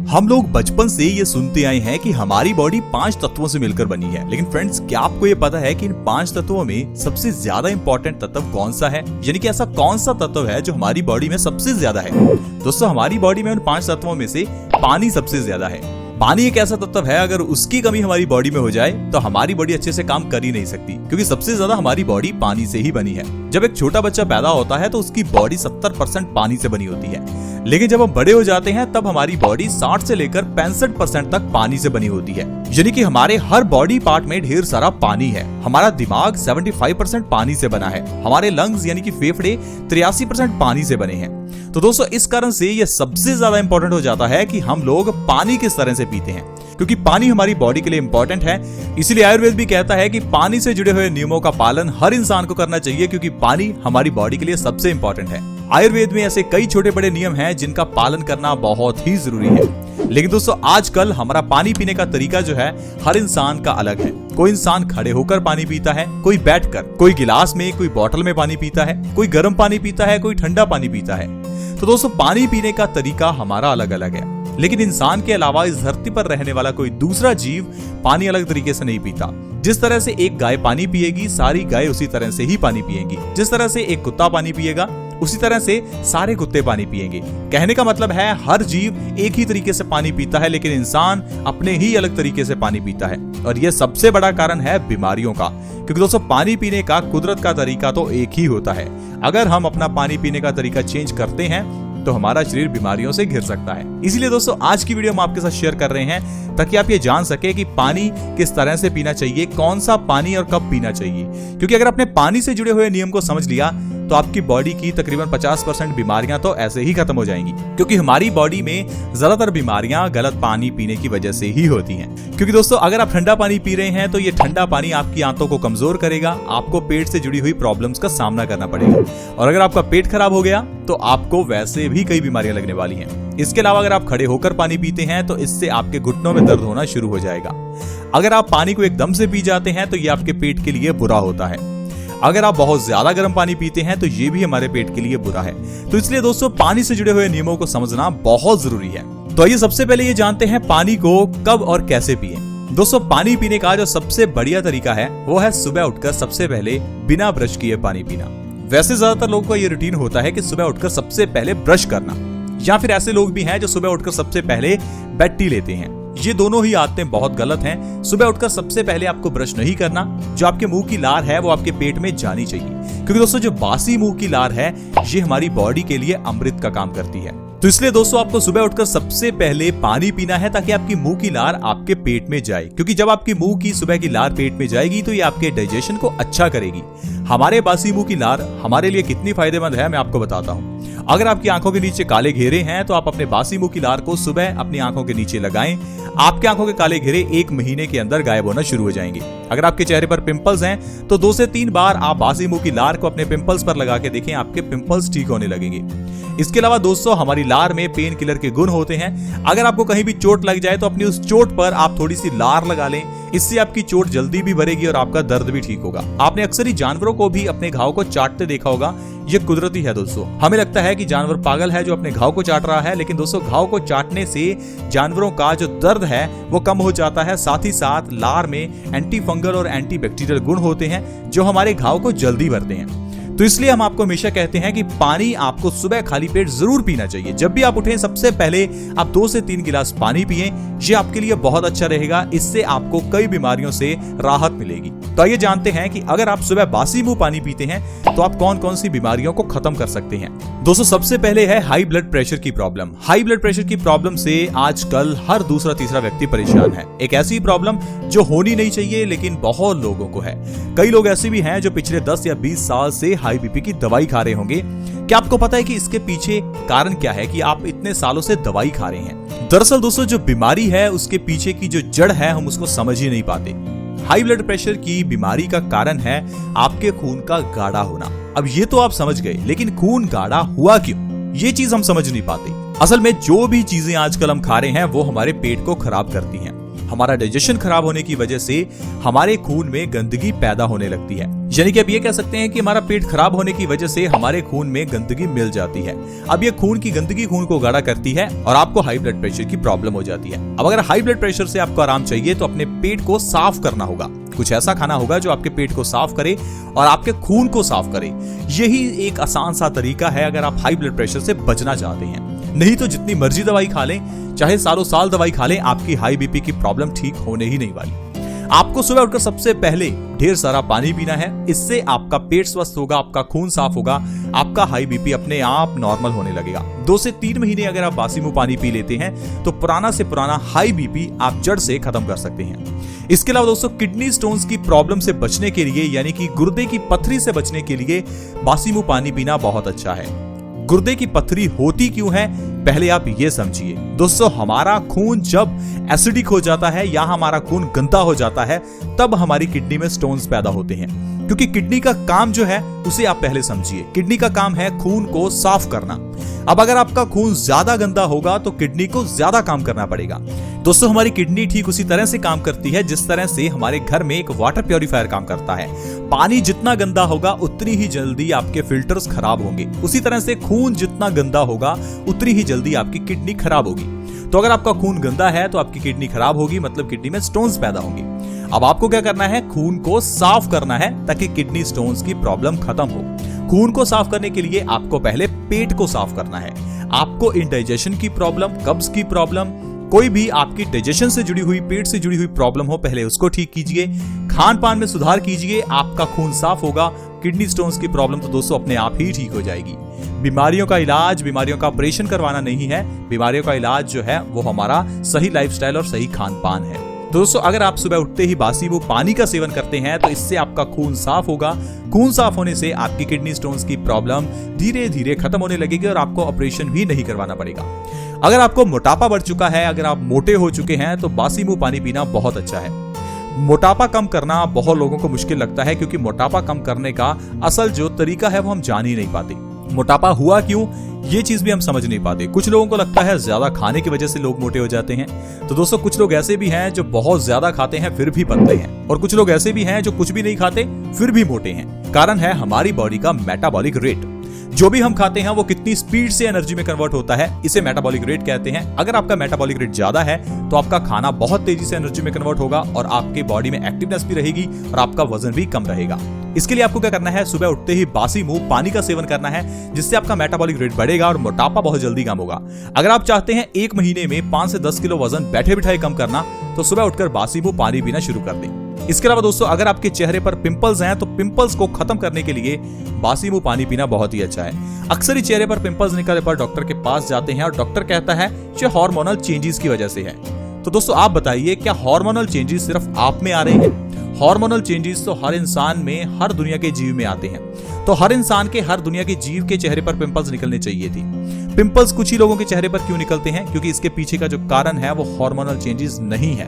हम लोग बचपन से ये सुनते आए हैं कि हमारी बॉडी 5 तत्वों से मिलकर बनी है, लेकिन फ्रेंड्स क्या आपको ये पता है कि इन 5 तत्वों में सबसे ज्यादा इंपॉर्टेंट तत्व कौन सा है? यानी कि ऐसा कौन सा तत्व है जो हमारी बॉडी में सबसे ज्यादा है? दोस्तों, हमारी बॉडी में उन 5 तत्वों में से पानी सबसे ज्यादा है। पानी एक ऐसा तत्व है, अगर उसकी कमी हमारी बॉडी में हो जाए तो हमारी बॉडी अच्छे से काम कर ही नहीं सकती, क्योंकि सबसे ज्यादा हमारी बॉडी पानी से ही बनी है। जब एक छोटा बच्चा पैदा होता है तो उसकी बॉडी 70% पानी से बनी होती है, लेकिन जब हम बड़े हो जाते हैं तब हमारी बॉडी 60 से लेकर 65% तक पानी से बनी होती है। यानी कि हमारे हर बॉडी पार्ट में ढेर सारा पानी है। हमारा दिमाग 75% पानी से बना है। हमारे लंग्स यानी कि फेफड़े 83% पानी से बने हैं। तो दोस्तों, इस कारण से ये सबसे ज्यादा इंपॉर्टेंट हो जाता है कि हम लोग पानी किस तरह से पीते हैं, क्योंकि पानी हमारी बॉडी के लिए इंपॉर्टेंट है। इसीलिए आयुर्वेद भी कहता है कि पानी से जुड़े हुए नियमों का पालन हर इंसान को करना चाहिए, क्योंकि पानी हमारी बॉडी के लिए सबसे इंपॉर्टेंट है। आयुर्वेद में ऐसे कई छोटे बड़े नियम हैं जिनका पालन करना बहुत ही जरूरी है। लेकिन दोस्तों, आजकल हमारा पानी पीने का तरीका जो है हर इंसान का अलग है। कोई इंसान खड़े होकर पानी पीता है, कोई बैठकर, कोई गिलास में, कोई बोतल में पानी पीता है, कोई गर्म पानी पीता है, कोई ठंडा पानी पीता है। तो दोस्तों, पानी पीने का तरीका हमारा अलग अलग है, लेकिन इंसान के अलावा इस धरती पर रहने वाला कोई दूसरा जीव पानी अलग तरीके से नहीं पीता। जिस तरह से एक गाय पानी पिएगी, सारी गाय उसी तरह से ही पानी पिएंगी। जिस तरह से एक कुत्ता पानी पिएगा, उसी तरह से सारे कुत्ते पानी पिएंगे। कहने का मतलब है हर जीव एक ही तरीके से पानी पीता है, लेकिन इंसान अपने ही अलग तरीके से पानी पीता है। और यह सबसे बड़ा कारण है बीमारियों का, क्योंकि दोस्तों पानी पीने का कुदरत का तरीका तो एक ही होता है। अगर हम अपना पानी पीने का तरीका चेंज करते हैं तो हमारा शरीर बीमारियों से घिर सकता है। इसीलिए दोस्तों, आज की वीडियो हम आपके साथ शेयर कर रहे हैं ताकि आप ये जान सके कि पानी किस तरह से पीना चाहिए, कौन सा पानी और कब पीना चाहिए। क्योंकि अगर आपने पानी से जुड़े हुए नियम को समझ लिया तो आपकी बॉडी की तकरीबन 50% बीमारियां तो ऐसे ही खत्म हो जाएंगी, क्योंकि हमारी बॉडी में ज्यादातर बीमारियां गलत पानी पीने की वजह से ही होती हैं। क्योंकि दोस्तों, अगर आप ठंडा पानी पी रहे हैं तो ये ठंडा पानी आपकी आंतों को कमजोर करेगा, आपको पेट से जुड़ी हुई प्रॉब्लम्स का सामना करना पड़ेगा। और अगर आपका पेट खराब हो गया तो आपको वैसे भी कई बीमारियां लगने वाली हैं। इसके अलावा अगर आप खड़े होकर पानी पीते हैं तो इससे आपके घुटनों में दर्द होना शुरू हो जाएगा। अगर आप पानी को एकदम से पी जाते हैं तो ये आपके पेट के लिए बुरा होता है। अगर आप बहुत ज्यादा गर्म पानी पीते हैं तो ये भी हमारे पेट के लिए बुरा है। तो इसलिए दोस्तों, पानी से जुड़े हुए नियमों को समझना बहुत जरूरी है। तो आइए सबसे पहले ये जानते हैं पानी को कब और कैसे पिएं। दोस्तों, पानी पीने का जो सबसे बढ़िया तरीका है वो है सुबह उठकर सबसे पहले बिना ब्रश किए पानी पीना। वैसे ज्यादातर लोगों का ये रूटीन होता है कि सुबह उठकर सबसे पहले ब्रश करना, या फिर ऐसे लोग भी हैं जो सुबह उठकर सबसे पहले बेड टी लेते हैं। ये दोनों ही आदतें बहुत गलत हैं। सुबह उठकर सबसे पहले आपको ब्रश नहीं करना। जो आपके मुंह की लार है वो आपके पेट में जानी चाहिए, क्योंकि दोस्तों जो बासी मुंह की लार है ये हमारी बॉडी के लिए अमृत का काम करती है। तो इसलिए दोस्तों, आपको सुबह उठकर सबसे पहले पानी पीना है ताकि आपकी मुंह की लार आपके पेट में जाए, क्योंकि जब आपकी मुंह की सुबह की लार पेट में जाएगी तो ये आपके डाइजेशन को अच्छा करेगी। हमारे बासी मुंह की लार हमारे लिए कितनी फायदेमंद है मैं आपको बताता हूँ। अगर आपकी आंखों के नीचे काले घेरे हैं तो आप अपने बासी मुंह की लार को सुबह अपनी आंखों के नीचे लगाएं। आपके आंखों के काले घेरे 1 महीने के अंदर गायब होना शुरू हो जाएंगे। अगर आपके चेहरे पर पिंपल्स हैं तो 2 से 3 बार आप बासी मुंह की लार को अपने पिंपल्स पर लगा के देखें, आपके पिंपल्स ठीक होने लगेंगे। इसके अलावा दोस्तों, हमारी लार में पेन किलर के गुण होते हैं। अगर आपको कहीं भी चोट लग जाए तो अपनी उस चोट पर आप थोड़ी सी लार लगा लें, इससे आपकी चोट जल्दी भी भरेगी और आपका दर्द भी ठीक होगा। आपने अक्सर ही जानवरों को भी अपने घाव को चाटते देखा होगा। ये कुदरती है दोस्तों। हमें लगता है कि जानवर पागल है जो अपने घाव को चाट रहा है, लेकिन दोस्तों घाव को चाटने से जानवरों का जो दर्द है वो कम हो जाता है। साथ ही साथ लार में एंटी फंगल और एंटी बैक्टीरियल गुण होते हैं जो हमारे घाव को जल्दी भरते हैं। तो इसलिए हम आपको हमेशा कहते हैं कि पानी आपको सुबह खाली पेट जरूर पीना चाहिए। जब भी आप उठें सबसे पहले आप 2 से 3 गिलास पानी पिएं। ये आपके लिए बहुत अच्छा रहेगा। इससे आपको कई बीमारियों से राहत मिलेगी। तो आइए जानते हैं कि अगर आप सुबह बासी मुंह पानी पीते हैं तो आप कौन कौन सी बीमारियों को खत्म कर सकते हैं। दोस्तों, सबसे पहले है हाई ब्लड प्रेशर की प्रॉब्लम। हाई ब्लड प्रेशर की प्रॉब्लम से आजकल हर दूसरा तीसरा व्यक्ति परेशान है। एक ऐसी प्रॉब्लम जो होनी नहीं चाहिए लेकिन बहुत लोगों को है। कई लोग ऐसे भी हैं जो पिछले 10 या 20 साल से हाई बीपी की दवाई खा रहे होंगे। क्या आपको पता है कि इसके पीछे कारण क्या है कि आप इतने सालों से दवाई खा रहे हैं? दरअसल दोस्तों, जो बीमारी है उसके पीछे की जो जड़ है हम उसको समझ ही नहीं पाते। हाई ब्लड प्रेशर की बीमारी का कारण है आपके खून का गाढ़ा होना। अब ये तो आप समझ गए, लेकिन खून गाढ़ा हुआ क्यों, ये चीज हम समझ नहीं पाते। असल में जो भी चीजें आजकल हम खा रहे हैं वो हमारे पेट को खराब करती हैं। हमारा डाइजेशन खराब होने की वजह से हमारे खून में गंदगी पैदा होने लगती है। यानी कि अब ये कह सकते हैं कि हमारा पेट खराब होने की वजह से हमारे खून में गंदगी मिल जाती है। अब ये खून की गंदगी खून को गाढ़ा करती है और आपको हाई ब्लड प्रेशर की प्रॉब्लम हो जाती है। अब अगर हाई ब्लड प्रेशर से आपको आराम चाहिए तो अपने पेट को साफ करना होगा। कुछ ऐसा खाना होगा जो आपके पेट को साफ करे और आपके खून को साफ करे। यही एक आसान सा तरीका है अगर आप हाई ब्लड प्रेशर से बचना चाहते हैं। नहीं तो जितनी मर्जी दवाई खा लें, चाहे सालों साल दवाई खा लें, आपकी हाई बीपी की प्रॉब्लम ठीक होने ही नहीं वाली। आपको सुबह उठकर सबसे पहले ढेर सारा पानी पीना है। इससे आपका पेट स्वस्थ होगा, आपका खून साफ होगा, आपका हाई बीपी अपने आप नॉर्मल होने लगेगा। 2 से 3 महीने अगर आप बासी मुंह पानी पी लेते हैं तो पुराना से पुराना हाई बीपी आप जड़ से खत्म कर सकते हैं। इसके अलावा दोस्तों, किडनी स्टोन्स की प्रॉब्लम से बचने के लिए, यानी कि गुर्दे की पथरी से बचने के लिए बासी मुंह पानी पीना बहुत अच्छा है। गुर्दे की पथरी होती क्यों है, पहले आप ये समझिए। दोस्तों, हमारा खून जब एसिडिक हो जाता है या हमारा खून गंदा हो जाता है तब हमारी किडनी में स्टोन्स पैदा होते हैं। क्योंकि किडनी का काम जो है उसे आप पहले समझिए। किडनी का काम है खून को साफ करना। अब अगर आपका खून ज्यादा गंदा होगा तो किडनी को ज्यादा काम करना पड़ेगा। दोस्तों, हमारी किडनी ठीक उसी तरह से काम करती है जिस तरह से हमारे घर में एक वाटर प्योरीफायर काम करता है। पानी जितना गंदा होगा उतनी ही जल्दी आपके फिल्टर्स खराब होंगे। उसी तरह से खून जितना गंदा होगा उतनी ही जल्दी आपकी किडनी खराब होगी। तो अगर आपका खून गंदा है तो आपकी किडनी खराब होगी, मतलब किडनी में स्टोन्स पैदा होंगे। अब आपको क्या करना है, खून को साफ करना है ताकि किडनी स्टोन्स की प्रॉब्लम खत्म हो। खून को साफ करने के लिए आपको पहले पेट को साफ करना है। आपको इंडाइजेशन की प्रॉब्लम, कब्ज की प्रॉब्लम, कोई भी आपकी डाइजेशन से जुड़ी हुई, पेट से जुड़ी हुई प्रॉब्लम हो, पहले उसको ठीक कीजिए। खान पान में सुधार कीजिए, आपका खून साफ होगा। किडनी स्टोन्स की प्रॉब्लम तो दोस्तों अपने आप ही ठीक हो जाएगी। बीमारियों का इलाज, बीमारियों का ऑपरेशन करवाना नहीं है। बीमारियों का इलाज जो है वो हमारा सही लाइफस्टाइल और सही खान पान है। दोस्तों, अगर आप सुबह उठते ही बासी मुंह पानी का सेवन करते हैं तो इससे आपका खून साफ होगा। खून साफ होने से आपकी किडनी स्टोन्स की प्रॉब्लम धीरे धीरे खत्म होने लगेगी और आपको ऑपरेशन भी नहीं करवाना पड़ेगा। अगर आपको मोटापा बढ़ चुका है, अगर आप मोटे हो चुके हैं तो बासी मुंह पानी पीना बहुत अच्छा है। मोटापा कम करना बहुत लोगों को मुश्किल लगता है क्योंकि मोटापा कम करने का असल जो तरीका है वो हम जान ही नहीं पाते। मोटापा हुआ क्यों, ये चीज भी हम समझ नहीं पाते। कुछ लोगों को लगता है ज्यादा खाने की वजह से लोग मोटे हो जाते हैं। तो दोस्तों, कुछ लोग ऐसे भी हैं जो बहुत ज्यादा खाते हैं फिर भी पतले हैं, और कुछ लोग ऐसे भी हैं जो कुछ भी नहीं खाते फिर भी मोटे हैं। कारण है हमारी बॉडी का मेटाबॉलिक रेट। जो भी हम खाते हैं वो कितनी स्पीड से एनर्जी में कन्वर्ट होता है, इसे मेटाबॉलिक रेट कहते हैं। अगर आपका मेटाबॉलिक रेट ज्यादा है तो आपका खाना बहुत तेजी से एनर्जी में कन्वर्ट होगा और आपके बॉडी में एक्टिवनेस भी रहेगी और आपका वजन भी कम रहेगा। इसके लिए आपको क्या करना है, सुबह उठते ही बासी मुंह पानी का सेवन करना है, जिससे आपका मेटाबॉलिक रेट बढ़ेगा और मोटापा बहुत जल्दी कम होगा। अगर आप चाहते हैं 1 महीने में 5 से 10 किलो वजन बैठे बिठाए कम करना, तो सुबह उठकर बासी मुंह पानी पीना शुरू कर दें। इसके अलावा दोस्तों, अगर आपके चेहरे पर पिंपल्स हैं तो पिंपल्स को खत्म करने के लिए बासी मुंह पानी पीना बहुत ही अच्छा है। अक्सर ही चेहरे पर पिंपल्स निकलने पर डॉक्टर के पास जाते हैं और डॉक्टर कहता है ये हार्मोनल चेंजेस की वजह से है। तो दोस्तों, आप बताइए, क्या हार्मोनल चेंजेस सिर्फ आप में आ रहे हैं? हार्मोनल चेंजेस तो हर इंसान में, हर दुनिया के जीव में आते हैं। तो हर इंसान के, हर दुनिया के जीव के चेहरे पर पिंपल्स निकलने चाहिए थी। पिंपल्स कुछ ही लोगों के चेहरे पर क्यों निकलते हैं? क्योंकि इसके पीछे का जो कारण है वो हार्मोनल चेंजेस नहीं है।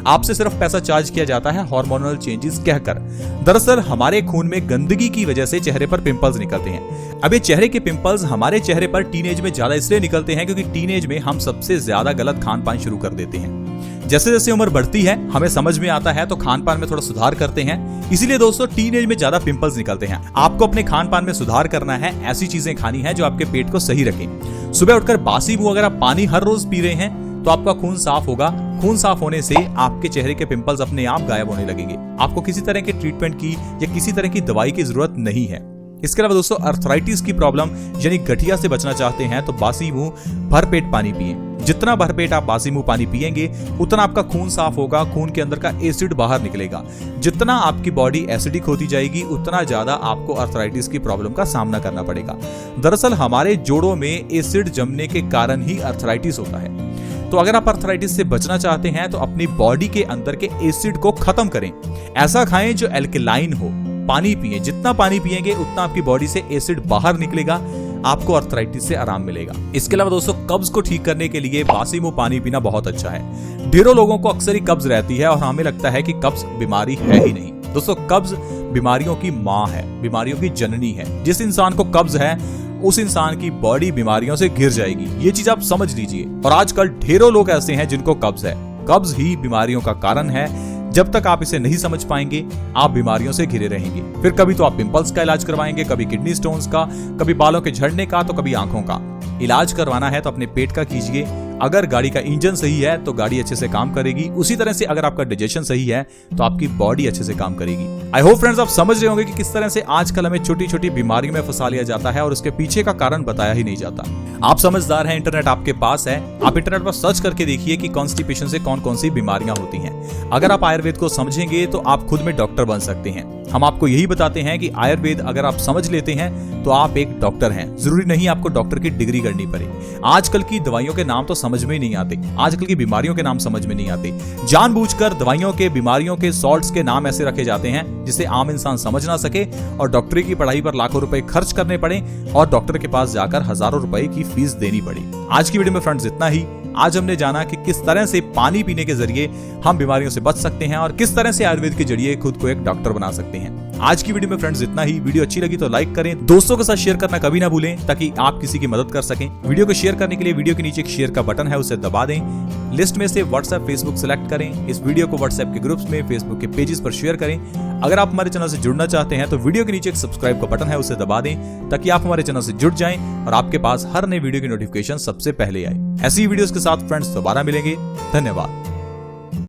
आपसे सिर्फ पैसा चार्ज किया जाता है हार्मोनल चेंजेस कहकर। दरअसल हमारे खून में गंदगी की वजह से चेहरे पर पिंपल्स निकलते हैं। अब ये चेहरे के पिंपल्स हमारे चेहरे पर टीनेज में ज्यादा इसलिए निकलते हैं क्योंकि टीनेज में हम सबसे ज्यादा गलत खान पान शुरू कर देते हैं। जैसे जैसे उम्र बढ़ती है, हमें समझ में आता है तो खान पान में थोड़ा सुधार करते हैं। इसीलिए दोस्तों, टीनेज में ज्यादा पिंपल्स निकलते हैं। आपको अपने खान पान में सुधार करना है, ऐसी चीजें खानी है जो आपके पेट को सही रखें। सुबह उठकर बासी मुंह अगर आप पानी हर रोज पी रहे हैं तो आपका खून साफ होगा। खून साफ होने से आपके चेहरे के पिंपल्स अपने आप गायब होने लगेंगे। आपको किसी तरह के ट्रीटमेंट की या किसी तरह की दवाई की जरूरत नहीं है। इसके अलावा दोस्तों, अर्थराइटिस की प्रॉब्लम यानी गठिया से बचना चाहते हैं तो बासी मुंह भरपेट पानी पिएं। जितना भरपेट आप बासी मुंह पानी पिएंगे उतना आपका खून साफ होगा, खून के अंदर का एसिड बाहर निकलेगा। जितना आपकी बॉडी एसिडिक होती जाएगी उतना ज्यादा आपको अर्थराइटिस की प्रॉब्लम का सामना करना पड़ेगा। दरअसल हमारे जोड़ों में एसिड जमने के कारण ही अर्थराइटिस होता है। तो अगर आप अर्थराइटिस से बचना चाहते हैं तो अपनी बॉडी के अंदर के एसिड को खत्म करें। ऐसा खाएं जो एल्कलाइन हो। पानी पिएं, जितना पानी पिएंगे उतना आपकी बॉडी से एसिड बाहर निकलेगा, आपको अर्थराइटिस से आराम मिलेगा। इसके अलावा दोस्तों, कब्ज को ठीक करने के लिए बासी मुंह पानी पीना बहुत अच्छा है। ढेरों लोगों को अक्सर ही कब्ज रहती है और हमें लगता है कि कब्ज बीमारी है ही नहीं। दोस्तों, कब्ज बीमारियों की माँ है, बीमारियों की जननी है। जिस इंसान को कब्ज है उस इंसान की बॉडी बीमारियों से घिर जाएगी। ये चीज आप समझ लीजिए। और आजकल ढेरों लोग ऐसे हैं जिनको कब्ज है। कब्ज ही बीमारियों का कारण है। जब तक आप इसे नहीं समझ पाएंगे आप बीमारियों से घिरे रहेंगे। फिर कभी तो आप पिंपल्स का इलाज करवाएंगे, कभी किडनी स्टोन्स का, कभी बालों के झड़ने का, तो कभी आंखों का। इलाज करवाना है तो अपने पेट का कीजिए। अगर गाड़ी का इंजन सही है तो गाड़ी अच्छे से काम करेगी। उसी तरह से अगर आपका डाइजेशन सही है तो आपकी बॉडी अच्छे से काम करेगी। आई होप फ्रेंड्स आप समझ रहे होंगे कि किस तरह से आजकल हमें छोटी छोटी बीमारियों में फंसा लिया जाता है और उसके पीछे का कारण बताया ही नहीं जाता। आप समझदार हैं, इंटरनेट आपके पास है, आप इंटरनेट पर सर्च करके देखिए कि कॉन्स्टिपेशन से कौन कौन सी बीमारियां होती हैं। अगर आप आयुर्वेद को समझेंगे तो आप खुद में डॉक्टर बन सकते हैं। हम आपको यही बताते हैं कि आयुर्वेद अगर आप समझ लेते हैं तो आप एक डॉक्टर हैं। जरूरी नहीं आपको डॉक्टर की डिग्री करनी पड़े। आजकल की दवाइयों के नाम तो समझ में ही नहीं आते, आजकल की बीमारियों के नाम समझ में नहीं आते। जानबूझकर दवाइयों के, बीमारियों के, सॉल्ट्स के नाम ऐसे रखे जाते हैं जिसे आम इंसान समझ ना सके और डॉक्टरी की पढ़ाई पर लाखों रुपए खर्च करने पड़े और डॉक्टर के पास जाकर हजारों रुपए की फीस देनी पड़ी। आज की वीडियो में फ्रेंड्स इतना ही। आज हमने जाना कि किस तरह से पानी पीने के जरिए हम बीमारियों से बच सकते हैं और किस तरह से आयुर्वेद के जरिए खुद को एक डॉक्टर बना सकते हैं। आज की वीडियो में फ्रेंड्स इतना ही। वीडियो अच्छी लगी तो लाइक करें, दोस्तों के साथ शेयर करना कभी ना भूलें ताकि आप किसी की मदद कर सकें। वीडियो को शेयर करने के लिए वीडियो के नीचे एक शेयर का बटन है, उसे दबा दें। लिस्ट में से व्हाट्सएप, फेसबुक सेलेक्ट करें। इस वीडियो को व्हाट्सएप के ग्रुप्स में, फेसबुक के पेजेस पर शेयर करें। अगर आप हमारे चैनल से जुड़ना चाहते हैं तो वीडियो के नीचे एक सब्सक्राइब का बटन है, उसे दबा दें ताकि आप हमारे चैनल से जुड़ जाएं और आपके पास हर नई वीडियो की नोटिफिकेशन सबसे पहले आए। ऐसी वीडियोस के साथ फ्रेंड्स दोबारा मिलेंगे। धन्यवाद।